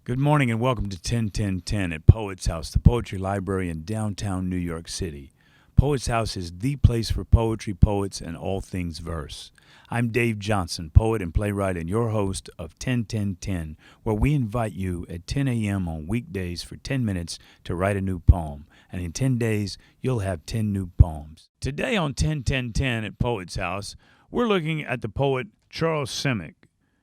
Good morning and welcome to 10-10-10 at Poets House, the poetry library in downtown New York City. Poets House is the place for poetry, poets, and all things verse. I'm Dave Johnson, poet and playwright, and your host of 10-10-10, where we invite you at 10 a.m. on weekdays for 10 minutes to write a new poem. And in 10 days, you'll have 10 new poems. Today on 10-10-10 at Poets House, we're looking at the poet Charles Simic.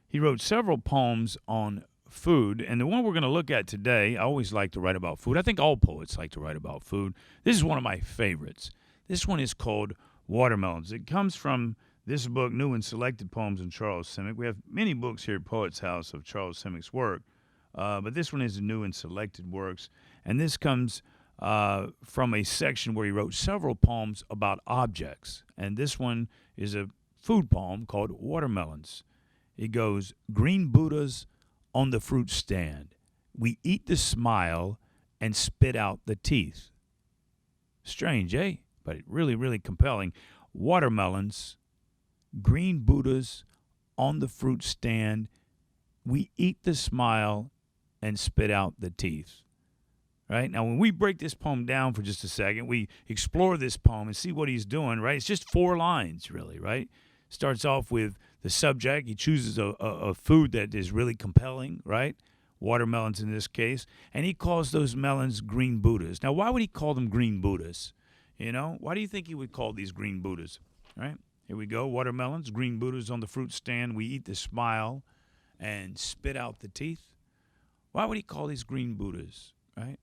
He wrote several poems on food, and the one we're going to look at today, I always like to write about food. I think all poets like to write about food. This is one of my favorites. This one is called Watermelons. It comes from this book, New and Selected Poems in Charles Simic. We have many books here at Poets House of Charles Simic's work, but this one is the New and Selected Works, and this comes from a section where he wrote several poems about objects, and this one is a food poem called Watermelons. It goes, green Buddhas on the fruit stand, we eat the smile and spit out the teeth. Strange, eh? But really, really compelling. Watermelons, green Buddhas on the fruit stand, we eat the smile and spit out the teeth. Right? Now, when we break this poem down for just a second, we explore this poem and see what he's doing, right? It's just 4 lines, really, right? Starts off with the subject. He chooses a food that is really compelling, right? Watermelons in this case. And he calls those melons green Buddhas. Now, why would he call them green Buddhas? You know, why do you think he would call these green Buddhas? Right? Here we go. Watermelons, green Buddhas on the fruit stand. We eat the smile and spit out the teeth. Why would he call these green Buddhas? Right?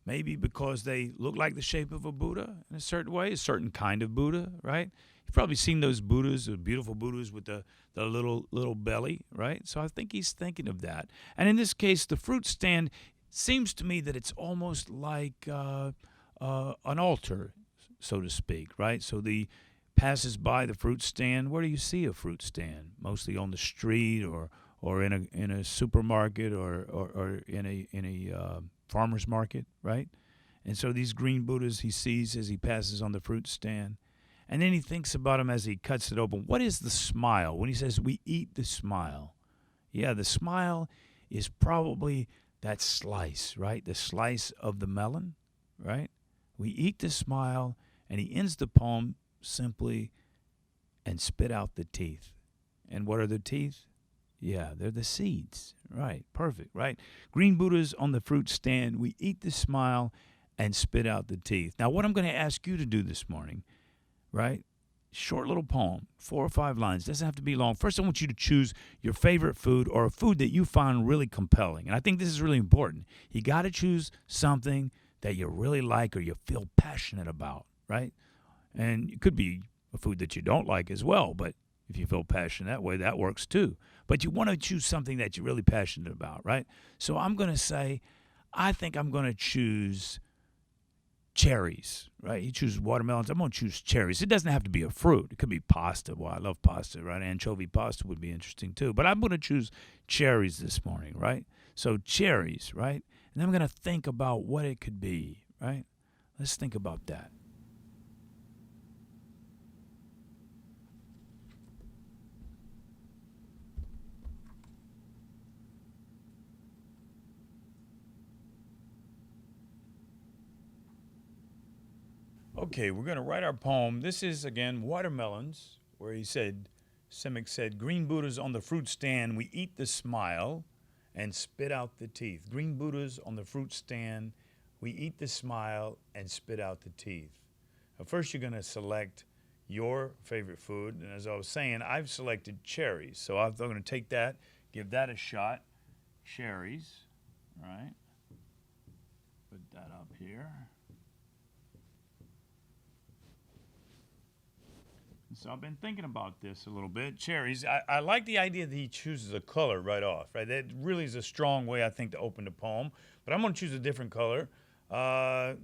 Maybe because they look like the shape of a Buddha in a certain way, a certain kind of Buddha, right? You've probably seen those Buddhas, the beautiful Buddhas with the little belly, right? So I think he's thinking of that. And in this case, the fruit stand seems to me that it's almost like an altar, so to speak, right? So the passes by the fruit stand. Where do you see a fruit stand? Mostly on the street or in a supermarket or in a farmer's market, right? And so these green Buddhas he sees as he passes on the fruit stand. And then he thinks about them as he cuts it open. What is the smile? When he says, we eat the smile. Yeah, the smile is probably that slice, right? The slice of the melon, right? We eat the smile, and he ends the poem simply, and spit out the teeth. And what are the teeth? Yeah, they're the seeds. Right, perfect, right? Green Buddhas on the fruit stand. We eat the smile and spit out the teeth. Now, what I'm going to ask you to do this morning, right? Short little poem, 4 or 5 lines. Doesn't have to be long. First, I want you to choose your favorite food or a food that you find really compelling. And I think this is really important. You got to choose something that you really like or you feel passionate about, right? And it could be a food that you don't like as well, but if you feel passionate that way, that works too. But you want to choose something that you're really passionate about, right? So I'm going to say, I think I'm going to choose cherries, right? You choose watermelons. I'm going to choose cherries. It doesn't have to be a fruit. It could be pasta. Well, I love pasta, right? Anchovy pasta would be interesting too. But I'm going to choose cherries this morning, right? So cherries, right? And I'm going to think about what it could be, right? Let's think about that. Okay, we're going to write our poem. This is, again, Watermelons, where Simic said, green Buddhas on the fruit stand, we eat the smile and spit out the teeth. Green Buddhas on the fruit stand, we eat the smile and spit out the teeth. Now, first, you're going to select your favorite food. And as I was saying, I've selected cherries. So I'm going to take that, give that a shot. Cherries, right? Put that up here. So I've been thinking about this a little bit. Cherries, I like the idea that he chooses a color right off, right? That really is a strong way, I think, to open the poem. But I'm going to choose a different color.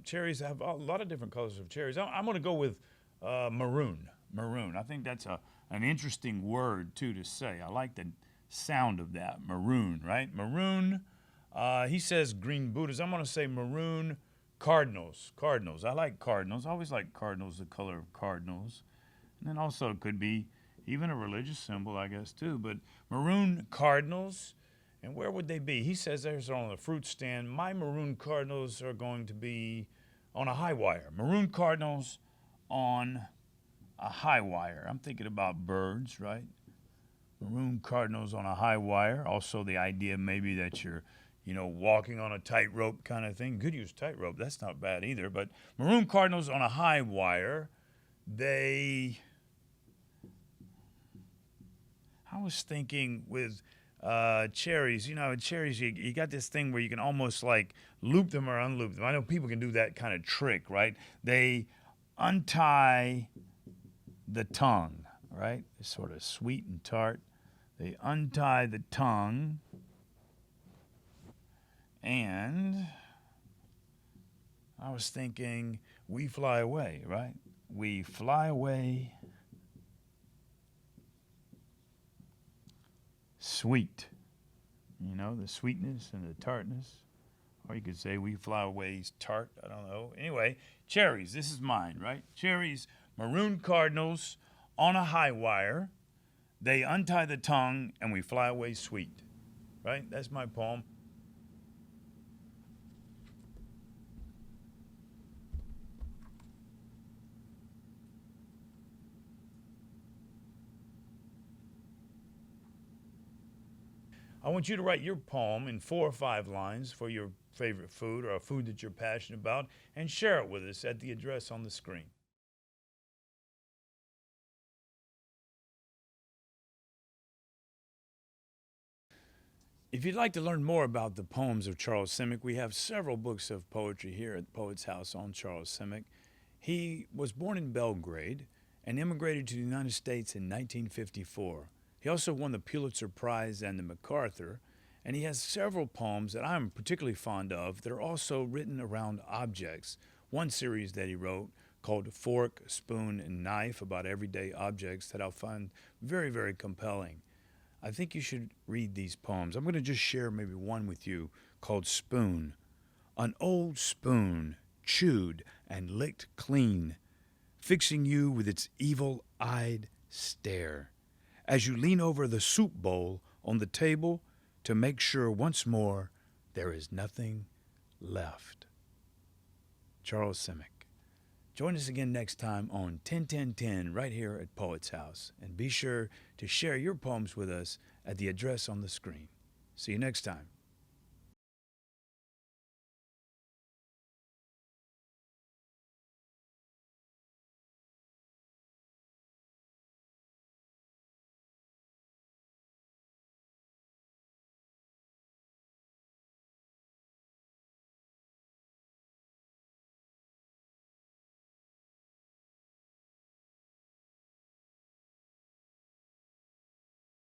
Cherries have a lot of different colors of cherries. I'm going to go with maroon. Maroon. I think that's an interesting word, too, to say. I like the sound of that. Maroon, right? Maroon. He says green Buddhas. I'm going to say maroon cardinals. Cardinals. I like cardinals. I always like cardinals, the color of cardinals. And then also it could be even a religious symbol, I guess, too. But maroon cardinals And where would they be? He says there's on a fruit stand. My maroon cardinals are going to be on a high wire. Maroon cardinals on a high wire. I'm thinking about birds, right? Maroon cardinals on a high wire. Also, the idea maybe that you're, walking on a tightrope kind of thing. Could use tightrope. That's not bad either. But maroon cardinals on a high wire. I was thinking with cherries, cherries, you got this thing where you can almost like loop them or unloop them. I know people can do that kind of trick, right? They untie the tongue, right? It's sort of sweet and tart. They untie the tongue, and I was thinking we fly away, right? We fly away sweet. The sweetness and the tartness. Or you could say we fly away tart. I don't know. Anyway, cherries. This is mine, right? Cherries, maroon cardinals on a high wire. They untie the tongue and we fly away sweet. Right? That's my poem. I want you to write your poem in 4 or 5 lines for your favorite food or a food that you're passionate about and share it with us at the address on the screen. If you'd like to learn more about the poems of Charles Simic, we have several books of poetry here at Poet's House on Charles Simic. He was born in Belgrade and immigrated to the United States in 1954. He also won the Pulitzer Prize and the MacArthur, and he has several poems that I'm particularly fond of that are also written around objects. One series that he wrote called Fork, Spoon, and Knife about everyday objects that I find very, very compelling. I think you should read these poems. I'm going to just share maybe one with you called Spoon. An old spoon, chewed and licked clean, fixing you with its evil-eyed stare as you lean over the soup bowl on the table to make sure once more there is nothing left. Charles Simic. Join us again next time on 10-10-10 right here at Poet's House. And be sure to share your poems with us at the address on the screen. See you next time.